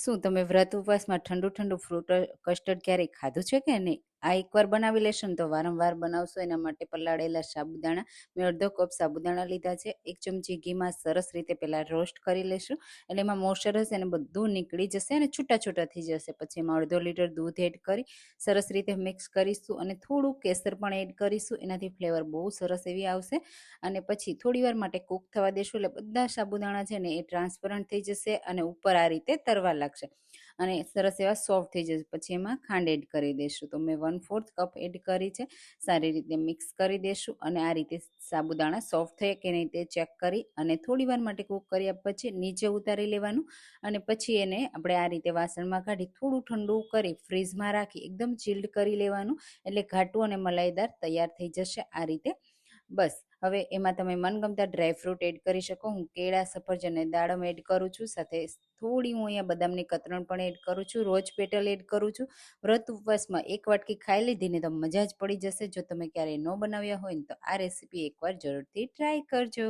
શું તમે વ્રત ઉપવાસમાં ઠંડુ ફ્રૂટ કસ્ટર્ડ ક્યારેય ખાધું છે કે નહીં? આ એકવાર બનાવી લેશો ને તો વારંવાર બનાવશો. એના માટે પલાળેલા સાબુદાણા, મેં અડધો કપ સાબુદાણા લીધા છે. 1 ચમચી ઘીમાં સરસ રીતે પહેલાં રોસ્ટ કરી લેશું, એટલે એમાં મોઇસ્ચર હશે ને બધું નીકળી જશે અને છૂટા છૂટા થઈ જશે. પછી એમાં અડધો લીટર દૂધ એડ કરી સરસ રીતે મિક્સ કરીશું અને થોડું કેસર પણ એડ કરીશું. એનાથી ફ્લેવર બહુ સરસ એવી આવશે. અને પછી થોડી વાર માટે કૂક થવા દેશું, એટલે બધા સાબુદાણા છે ને એ ટ્રાન્સપરન્ટ થઈ જશે અને ઉપર આ રીતે તરવા લાગશે અને સરસ એવા સોફ્ટ થઈ જશે. પછી એમાં ખાંડ એડ કરી દઈશું. તો મેં 1/4 કપ એડ કરી છે. સારી રીતે મિક્સ કરી દઈશું અને આ રીતે સાબુદાણા સોફ્ટ થયા કે નહીં તે ચેક કરી અને થોડી વાર માટે કૂક કર્યા પછી નીચે ઉતારી લેવાનું અને પછી એને આપણે આ રીતે વાસણમાં કાઢી થોડું ઠંડુ કરી ફ્રીઝમાં રાખી એકદમ ચિલ્ડ કરી લેવાનું, એટલે ઘાટું અને મલાઈદાર તૈયાર થઈ જશે આ રીતે. બસ હવે એમાં તમે મનગમતા ડ્રાયફ્રૂટ એડ કરી શકો. હું કેળા, સફરજન અને દાડમ એડ કરું છું. સાથે થોડી હું અહીંયા બદામની કતરણ પણ એડ કરું છું. રોજ પેટલ એડ કરું છું. વ્રત ઉપવાસમાં એક વાટકી ખાઈ લીધી ને તો મજા જ પડી જશે. જો તમે ક્યારેય ન બનાવ્યા હોય ને તો આ રેસીપી એકવાર જરૂરથી ટ્રાય કરજો.